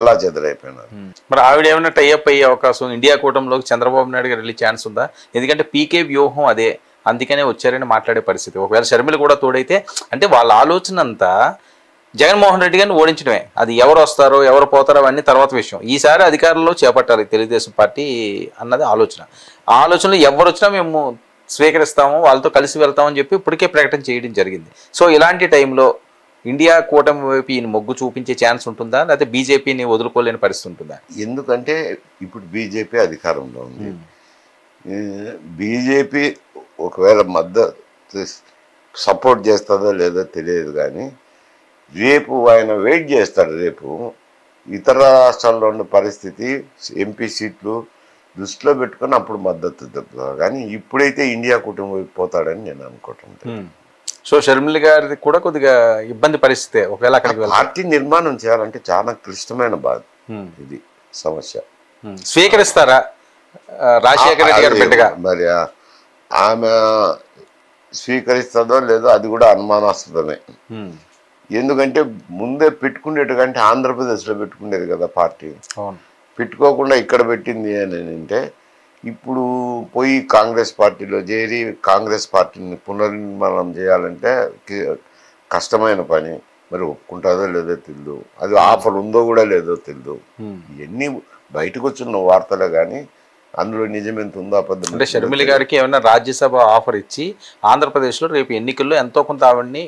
అలా చెదరైపోయినారు. మరి ఆవిడ ఏమైనా టైఅప్ అయ్యే అవకాశం ఇండియా కూటమిలోకి చంద్రబాబు నాయుడు గారు వెళ్ళే ఛాన్స్ ఉందా? ఎందుకంటే పీకే వ్యూహం అదే, అందుకనే వచ్చారని మాట్లాడే పరిస్థితి. ఒకవేళ షర్మిల కూడా తోడైతే, అంటే వాళ్ళ ఆలోచన అంతా జగన్మోహన్ రెడ్డి గారిని ఓడించడమే. అది ఎవరు వస్తారో ఎవరు పోతారో అవన్నీ తర్వాత విషయం. ఈసారి అధికారంలో చేపట్టాలి తెలుగుదేశం పార్టీ అన్నది ఆలోచన. ఆ ఆలోచనలో ఎవరు వచ్చినా మేము స్వీకరిస్తాము, వాళ్ళతో కలిసి వెళ్తామని చెప్పి ఇప్పటికే ప్రకటన చేయడం జరిగింది. సో ఇలాంటి టైంలో ఇండియా కూటమి వైపు ఈయన మొగ్గు చూపించే ఛాన్స్ ఉంటుందా, లేకపోతే బీజేపీని వదులుకోలేని పరిస్థితి ఉంటుందా? ఎందుకంటే ఇప్పుడు బీజేపీ అధికారంలో ఉంది. బీజేపీ ఒకవేళ మద్దతు సపోర్ట్ చేస్తుందో లేదో తెలియదు, కానీ రేపు ఆయన వెయిట్ చేస్తాడు. రేపు ఇతర రాష్ట్రాల్లో ఉన్న పరిస్థితి, ఎంపీ సీట్లు దృష్టిలో పెట్టుకొని అప్పుడు మద్దతు చెప్తారు. కానీ ఇప్పుడైతే ఇండియా కూటమి వైపు పోతాడని నేను అనుకుంటున్నాను. సో షర్మిల గారిది కూడా కొద్దిగా ఇబ్బంది పరిస్థితే. ఒకవేళ అక్కడికి పార్టీ నిర్మాణం చేయాలంటే చాలా క్లిష్టమైన బాధ ఇది సమస్య. స్వీకరిస్తారా రాజశేఖర రెడ్డి గారు బిడ్డగా? మరి ఆమె స్వీకరిస్తుందో లేదో అది కూడా అనుమానాస్పదమే. ఎందుకంటే ముందే పెట్టుకునేట్టుకంటే ఆంధ్రప్రదేశ్లో పెట్టుకునేది కదా పార్టీ, పెట్టుకోకుండా ఇక్కడ పెట్టింది అని అంటే ఇప్పుడు పోయి కాంగ్రెస్ పార్టీలో చేరి కాంగ్రెస్ పార్టీని పునర్నిర్మాణం చేయాలంటే కష్టమైన పని. మరి ఒప్పుకుంటుందో లేదో తెలియదు, అది ఆఫర్ ఉందో కూడా లేదో తెలియదు. ఇవన్నీ బయటకు వచ్చిన వార్తలే కానీ అందులో నిజమెంత ఉందో అబద్ధం. అంటే షర్మిల గారికి ఏమైనా రాజ్యసభ ఆఫర్ ఇచ్చి ఆంధ్రప్రదేశ్లో రేపు ఎన్నికల్లో ఎంతో కొంత ఆవిడ్ని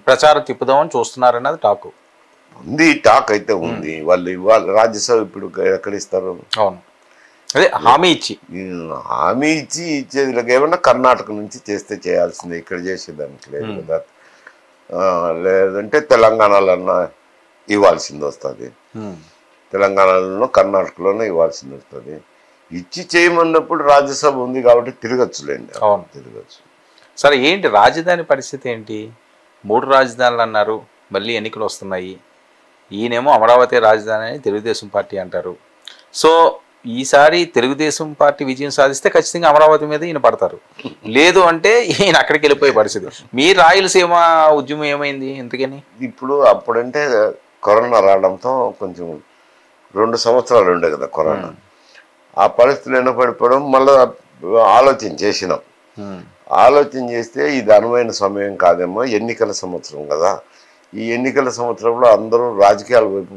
ప్రచారం తిప్పుదామని చూస్తున్నారన్నది టాక్ ఉంది. టాక్ అయితే ఉంది. వాళ్ళు ఇవాళ రాజ్యసభ ఇప్పుడు ఎక్కడ ఇస్తారు? అవును, అదే హామీ ఇచ్చి ఇచ్చేది ఏమన్నా కర్ణాటక నుంచి చేస్తే చేయాల్సిందే, ఇక్కడ చేసేదానికి లేదు కదా. లేదంటే తెలంగాణలో ఇవ్వాల్సింది వస్తుంది, తెలంగాణలో కర్ణాటకలోనే ఇవ్వాల్సింది వస్తుంది. ఇచ్చి చేయమన్నప్పుడు రాజ్యసభ ఉంది కాబట్టి తిరగచ్చులేండి. అవును, తిరగచ్చు. సరే, ఏంటి రాజధాని పరిస్థితి ఏంటి? 3 రాజధానులు అన్నారు, మళ్ళీ ఎన్నికలు వస్తున్నాయి. ఈయనేమో అమరావతి రాజధాని అని తెలుగుదేశం పార్టీ అంటారు. సో ఈసారి తెలుగుదేశం పార్టీ విజయం సాధిస్తే ఖచ్చితంగా అమరావతి మీద ఈయన పడతారు, లేదు అంటే ఈయన అక్కడికి వెళ్ళిపోయే పరిస్థితి. మీ రాయలసీమ ఉద్యమం ఏమైంది ఇంతకని? ఇప్పుడు అప్పుడంటే కరోనా రావడంతో కొంచెం 2 సంవత్సరాలు ఉండే కదా కరోనా, ఆ పరిస్థితులు ఎన్నపడిపోవడం మళ్ళీ ఆలోచన చేస్తే ఇది అనువైన సమయం కాదేమో, ఎన్నికల సంవత్సరం కదా. ఈ ఎన్నికల సంవత్సరంలో అందరూ రాజకీయాల వైపు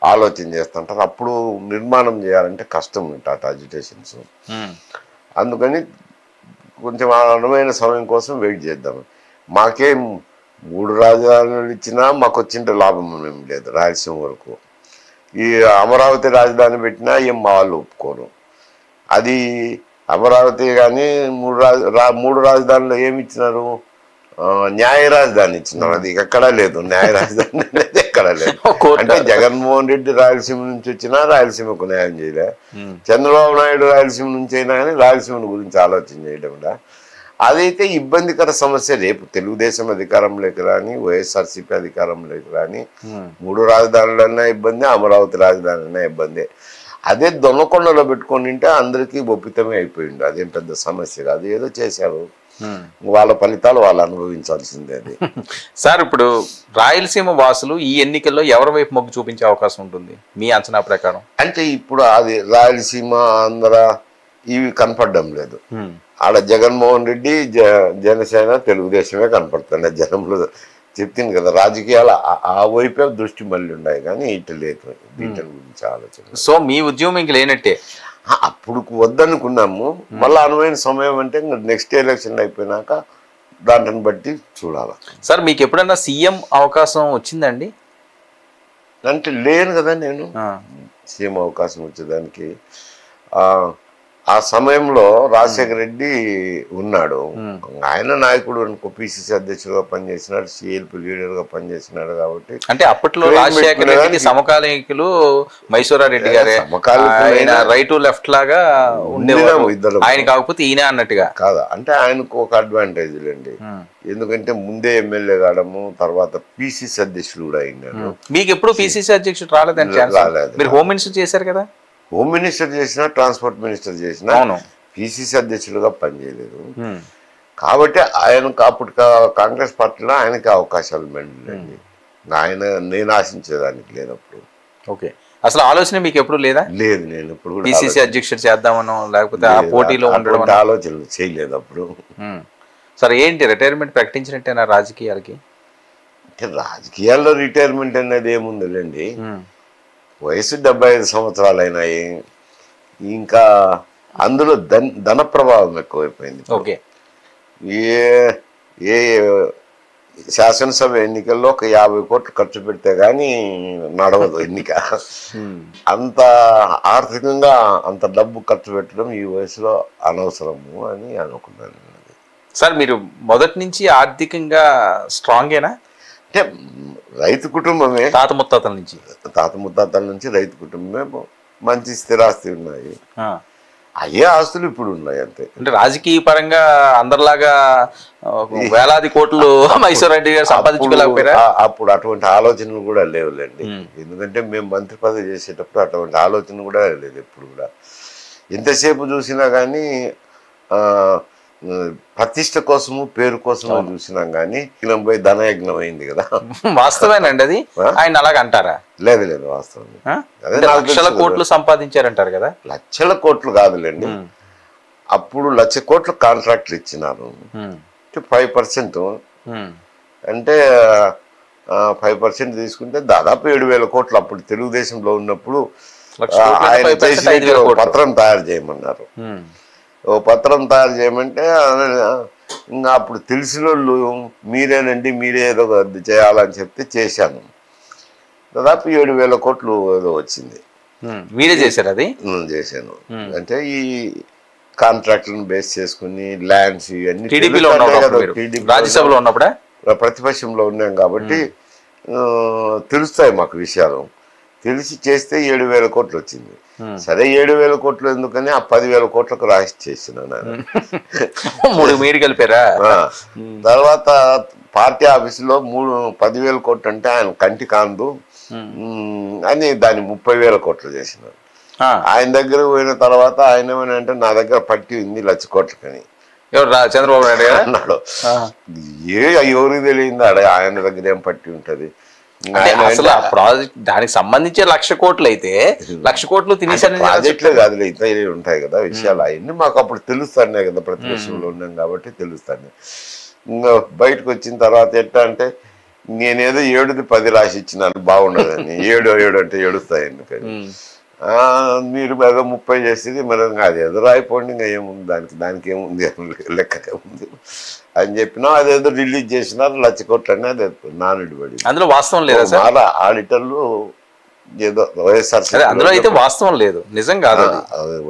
ఆలోచన చేస్తుంటారు. అప్పుడు నిర్మాణం చేయాలంటే కష్టం ఉంటుంది అజిటేషన్స్. అందుకని కొంచెం అనువైన సమయం కోసం వెయిట్ చేద్దాం. మాకేం 3 రాజధానులు ఇచ్చినా మాకు వచ్చింటే లాభం ఏం లేదు రాయలసీమ వరకు. ఈ అమరావతి రాజధాని పెట్టినా ఏం మా వాళ్ళు ఒప్పుకోరు. అది అమరావతి కానీ 3 రాజధానులు ఏమి ఇచ్చినారు? న్యాయ రాజధాని ఇచ్చినారు. అది ఎక్కడా లేదు, న్యాయ రాజధాని అనేది ఎక్కడా లేదు. అంటే జగన్మోహన్ రెడ్డి రాయలసీమ నుంచి వచ్చినా రాయలసీమకు న్యాయం చేయలే, చంద్రబాబు నాయుడు రాయలసీమ నుంచి అయినా కానీ రాయలసీమ గురించి ఆలోచన చేయడం. అదైతే ఇబ్బందికర సమస్య. రేపు తెలుగుదేశం అధికారంలోకి రాని, వైఎస్ఆర్సీపీ అధికారంలోకి రాని 3 రాజధానులన్నా ఇబ్బంది, అమరావతి రాజధాని అన్నా ఇబ్బంది. అదే దొన్నకొండలో పెట్టుకొని ఉంటే అందరికీ ఒప్పితమే అయిపోయింది. అదేం పెద్ద సమస్య కాదు. ఏదో చేశారు, వాళ్ళ ఫలితాలు వాళ్ళు అనుభవించాల్సిందే. అది సార్, ఇప్పుడు రాయలసీమ వాసులు ఈ ఎన్నికల్లో ఎవరి వైపు మొగ్గు చూపించే అవకాశం ఉంటుంది మీ అంచనా ప్రకారం? అంటే ఇప్పుడు అది రాయలసీమ ఆంధ్ర ఇవి కనపడడం లేదు. ఆడ జగన్మోహన్ రెడ్డి జనసేన తెలుగుదేశమే కనపడుతుంది. జనంలో చెప్తుంది కదా, రాజకీయాలు ఆ వైపే దృష్టి మళ్ళీ ఉన్నాయి కానీ ఇటు లేదు వీటి గురించి ఆలోచన. సో మీ ఉద్యమం ఇంక లేనట్టే. అప్పుడు వద్దనుకున్నాము, మళ్ళీ అనువైన సమయం అంటే నెక్స్ట్ ఎలక్షన్ అయిపోయినాక దాంట్ని బట్టి చూడాలి. సార్, మీకు ఎప్పుడన్నా సీఎం అవకాశం వచ్చిందండి? అంటే లేను కదా నేను సీఎం అవకాశం వచ్చేదానికి. ఆ సమయంలో రాజశేఖర రెడ్డి ఉన్నాడు, ఆయన నాయకుడు, పిసిసి అధ్యక్షుడుగా పనిచేసినాడు, సిఎల్పి లీడర్గా పనిచేసినాడు. కాబట్టి అంటే అప్పట్లో రాజశేఖర రెడ్డికి సమకాలీకులు మైసూరారెడ్డి గారే రైట్ లెఫ్ట్ లాగా ఉండేవారు, ఇద్దరు. ఆయన కాకపోతే ఈయన అన్నట్టుగా కాదా? అంటే ఆయనకు ఒక అడ్వాంటేజ్ లేండి, ఎందుకంటే ముందే ఎమ్మెల్యే కావడము, తర్వాత పిసిసి అధ్యక్షుడు కూడా అయినాడు. మీకు ఎప్పుడు పిసిసి అధ్యక్షుడు రాలేదండి? రాలేదు. మీరు హోమ్ మినిస్టర్ చేశారు కదా. హోమ్ మినిస్టర్ చేసినా, ట్రాన్స్పోర్ట్ మినిస్టర్ చేసినా పిసిసి అధ్యక్షులుగా పనిచేయలేదు. కాబట్టి ఆయనకు అప్పుడు కాంగ్రెస్ పార్టీలో ఆయనకి అవకాశాలు మెండండి. ఆయన నేను ఆశించేదానికి లేనప్పుడు. ఓకే, అసలు ఆలోచన మీకు ఎప్పుడు లేదా? లేదు, నేను ఇప్పుడు కూడా పిసిసి అధ్యక్షుడు చేద్దామనో లేకపోతే ఆ పోటీలో ఉండడం అటువంటి ఆలోచనలు చేయలేదు అప్పుడు. సరే, ఏంటి రిటైర్మెంట్ ప్రకటించినట్టేనా రాజకీయాలకి? అంటే రాజకీయాల్లో రిటైర్మెంట్ అనేది ఏముందిలేండి, వయసు 75 సంవత్సరాలు అయినాయి, ఇంకా అందులో ధన ప్రభావం ఎక్కువైపోయింది. ఓకే, ఏ ఏ శాసనసభ ఎన్నికల్లో ఒక 50 కోట్లు ఖర్చు పెడితే కానీ నడవదు ఎన్నిక. అంత ఆర్థికంగా అంత డబ్బు ఖర్చు పెట్టడం ఈ వయసులో అనవసరము అని అనుకున్నాను. సార్ మీరు మొదటి నుంచి ఆర్థికంగా స్ట్రాంగేనా? అంటే రైతు కుటుంబమే, తాత ముత్తాతల నుంచి రైతు కుటుంబమే, మంచి స్థిరాస్తి ఉన్నాయి, అయ్యే ఆస్తులు ఇప్పుడు ఉన్నాయి అంతే. అంటే రాజకీయ పరంగా అందరిలాగా వేలాది కోట్లు మైసూర్ రెడ్డి గారు సంపాదించుకోలేకపోయారా? అప్పుడు అటువంటి ఆలోచనలు కూడా లేవులేండి, ఎందుకంటే మేము మంత్రి పదవి చేసేటప్పుడు అటువంటి ఆలోచన కూడా లేదు. ఎప్పుడు కూడా ఎంతసేపు చూసినా కానీ ప్రతిష్ట కోసము పేరు కోసము చూసినాం కానీ పోయి ధనయజ్ఞం అయింది కదా. వాస్తవేనండి అది? ఆయన అలాగ అంటారా? లేదు లేదు, వాస్తవం. లక్షల కోట్లు సంపాదించారంటారు కదా. లక్షల కోట్లు కాదులేండి, అప్పుడు 1,00,000 కోట్లు కాంట్రాక్ట్లు ఇచ్చినారు. 5% అంటే 5% తీసుకుంటే దాదాపు 7,000 కోట్లు. అప్పుడు తెలుగుదేశంలో ఉన్నప్పుడు ఆయన చేసిన పత్రం తయారు చేయమన్నారు. ఓ పత్రం తయారు చేయమంటే ఇంకా అప్పుడు తెలిసిన వాళ్ళు మీరేనండి, మీరే ఏదో చేయాలని చెప్తే చేశాను. దాదాపు 7,000 కోట్లు ఏదో వచ్చింది. మీరే చేశారు? అది చేశాను. అంటే ఈ కాంట్రాక్ట్లను బేస్ చేసుకుని ల్యాండ్స్ ఇవన్నీ రాజ్యసభలో ఉన్నప్పుడే ప్రతిపక్షంలో ఉన్నాం కాబట్టి తెలుస్తాయి మాకు విషయాలు. తెలిసి చేస్తే 7,000 కోట్లు వచ్చింది. సరే 7,000 కోట్లు ఎందుకని ఆ 10,000 కోట్లకు రాసి చేసిన కలిపారా. తర్వాత పార్టీ ఆఫీసులో 10,000 కోట్లు అంటే ఆయన కంటి కాందు అని దాన్ని 30,000 కోట్లు చేసినారు. ఆయన దగ్గర పోయిన తర్వాత ఆయన ఏమనంటే నా దగ్గర పట్టి ఉంది 1,00,000 కోట్లకని. చంద్రబాబు నాయుడు గారు అన్నాడు. ఎవరికి తెలియదు ఆయన దగ్గర ఏం పట్టి ఉంటది. అసలు ఆ ప్రాజెక్ట్ దానికి సంబంధించి 1,00,000 కోట్లు అయితే 1,00,000 కోట్లు తినేసాను. ప్రాజెక్టులే కాదులే, ఇతర ఉంటాయి కదా విషయాలు, అవన్నీ మాకు అప్పుడు తెలుస్తానే కదా, ప్రతిపక్షంలో ఉన్నాం కాబట్టి తెలుస్తానే. ఇంకా బయటకు వచ్చిన తర్వాత ఎట్లా అంటే నేనేదో 7ది 10 రాసి ఇచ్చినాను బాగుండదని. 7 అంటే ఏడుస్తాయి ఎందుకని, మీరు ఏదో 30 చేసేది మరి అది ఏదో రాయిపోండి, ఇంకా ఏముంది దానికి ఏముంది లెక్క ఉంది అని చెప్పినా అదేదో రిలీజ్ చేసినారు 1,00,000 కోట్లు అని. అది నానుడి పడి అందులో వాస్తవం లేదా సార్? ఆడిటర్లు ఏదో వైఎస్ఆర్సీపీ అందులో అయితే వాస్తవం లేదు, నిజం కాదు.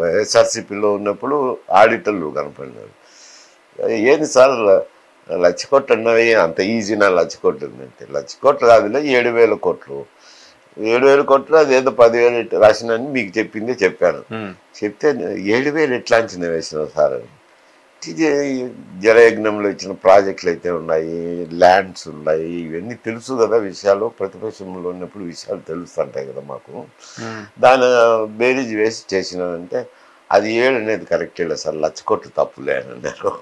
వైఎస్ఆర్సీపీలో ఉన్నప్పుడు ఆడిటర్లు కనపడినారు. ఏంది సార్ 1,00,000 కోట్లు అన్నవి అంత ఈజీనా? 1,00,000 కోట్లు అంటే 1,00,000 కోట్లు కాదులే, 7,000 కోట్లు. 7,000 కోట్లు అదేదో 10,000 రాసినని మీకు చెప్పిందే చెప్పాను. చెప్తే 7,000 ఎట్లా అంచనా వేసినావు సార్ అని. జలయజ్ఞంలో ఇచ్చిన ప్రాజెక్టులు అయితే ఉన్నాయి, ల్యాండ్స్ ఉన్నాయి, ఇవన్నీ తెలుసు కదా విషయాలు. ప్రతిపక్షంలో ఉన్నప్పుడు విషయాలు తెలుస్తుంటాయి కదా మాకు. దాని బేరీజ్ వేసి చేసినానంటే అది 7 అనేది కరెక్ట్ లేదు సార్, 1,00,000 కోట్లు తప్పులే అని అన్నారు.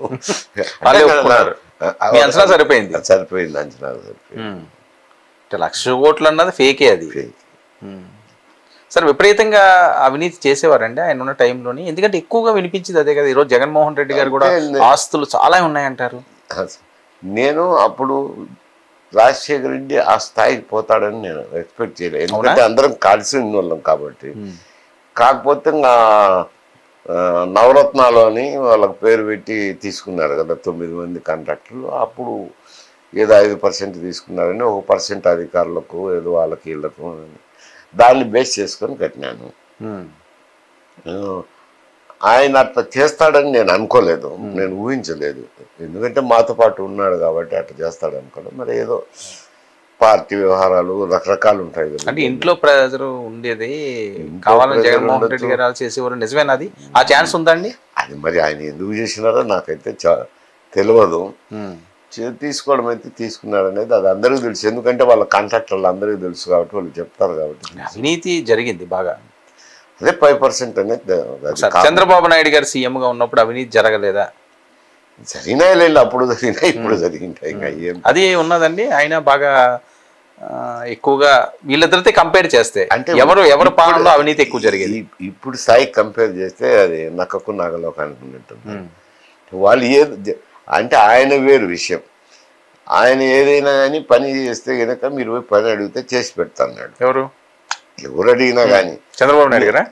సరిపోయింది అంచనా సరిపోయింది. 1,00,000 కోట్లు అన్నది ఫేకే అది. సార్ విపరీతంగా అవినీతి చేసేవారండి ఆయన ఉన్న టైంలోని, ఎందుకంటే ఎక్కువగా వినిపించింది అదే కదా. ఈరోజు జగన్మోహన్ రెడ్డి గారు కూడా ఆస్తులు చాలా ఉన్నాయంటారు. నేను అప్పుడు రాజశేఖర రెడ్డి ఆ స్థాయికి పోతాడని నేను ఎక్స్పెక్ట్ చేయలేదు, ఎందుకంటే అందరం కలిసి ఉన్నోళ్ళం కాబట్టి. కాకపోతే నవరత్నాలు అని వాళ్ళకి పేరు పెట్టి తీసుకున్నారు కదా 9 మంది కాంట్రాక్టర్లు. అప్పుడు ఏదో 5% తీసుకున్నారని 1% అధికారులకు ఏదో వాళ్ళకి వీళ్ళకు దాన్ని బేస్ చేసుకొని కట్టినాను. ఆయన అట్లా చేస్తాడని నేను అనుకోలేదు, నేను ఊహించలేదు. ఎందుకంటే మాతో పాటు ఉన్నాడు కాబట్టి అట్లా చేస్తాడు అనుకోలేదు. మరి ఏదో పార్టీ వ్యవహారాలు రకరకాలు ఉంటాయి కదా. అంటే ఇంట్లో ప్రెజర్ ఉండేది కావాలని జగన్మోహన్ రెడ్డి గారు చేసేవారు, నిజమేనా? అది ఆ ఛాన్స్ ఉందండి? అది మరి ఆయన ఎందుకు చేసినారో నాకైతే తెలియదు. తీసుకోవడం అయితే తీసుకున్నాడు అనేది అది అందరికీ తెలుసు, ఎందుకంటే వాళ్ళ కాంట్రాక్టర్లు అందరికీ తెలుసు కాబట్టి వాళ్ళు చెప్తారు కాబట్టి. అవినీతి జరిగింది బాగా, అదే 5% అనేది. చంద్రబాబు నాయుడు గారు సీఎంగా ఉన్నప్పుడు అవినీతి జరగలేదా? జరిగినాయి లేండి, అప్పుడు జరిగినాయి, ఇప్పుడు జరిగింటాయి. ఇంకా ఏం అది ఉన్నదండి. ఆయన బాగా ఎక్కువగా వీళ్ళిద్దరితో కంపేర్ చేస్తే అంటే ఎవరి పాలనలో అవినీతి ఎక్కువ జరిగేది? ఇప్పుడు స్థాయికి కంపేర్ చేస్తే అది నక్కకు నాగలోకి అనుకున్నట్టుంది. వాళ్ళు అంటే ఆయన వేరు విషయం. ఆయన ఏదైనా కానీ పని చేస్తే కనుక మీరు పోయి పని అడిగితే చేసి పెడతాన్నాడు. ఎవరు అడిగినా కానీ చంద్రబాబు నాయుడు గారా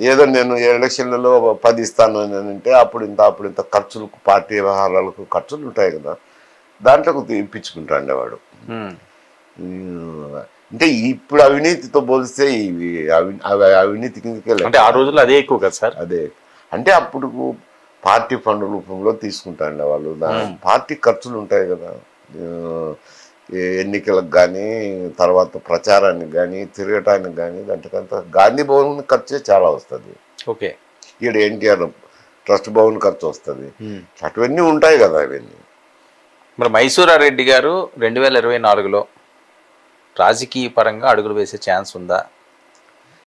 ఏదో నేను ఎలక్షన్లలో 10 ఇస్తాను అని అంటే అప్పుడు ఇంత ఖర్చులకు, పార్టీ వ్యవహారాలకు ఖర్చులు ఉంటాయి కదా, దాంట్లోకి ఇప్పించుకుంటాండే వాడు. అంటే ఇప్పుడు అవినీతితో పోలిస్తే ఇవి అవినీతి కిందకే. అంటే ఆ రోజుల్లో అదే ఎక్కువ కదా సార్. అదే అంటే అప్పుడు పార్టీ ఫండ్ రూపంలో తీసుకుంటాండే వాళ్ళు. పార్టీ ఖర్చులు ఉంటాయి కదా, ఎన్నికలకు కానీ, తర్వాత ప్రచారానికి కానీ, తిరగటానికి కానీ, దాంట్కంతా గాంధీ భవన్ ఖర్చే చాలా వస్తుంది. ఓకే, ఇక్కడ ఎన్టీఆర్ ట్రస్ట్ భవన్ ఖర్చు వస్తుంది. అటువన్నీ ఉంటాయి కదా అవన్నీ. మరి మైసూరారెడ్డి గారు 2024లో రాజకీయ పరంగా అడుగులు వేసే ఛాన్స్ ఉందా?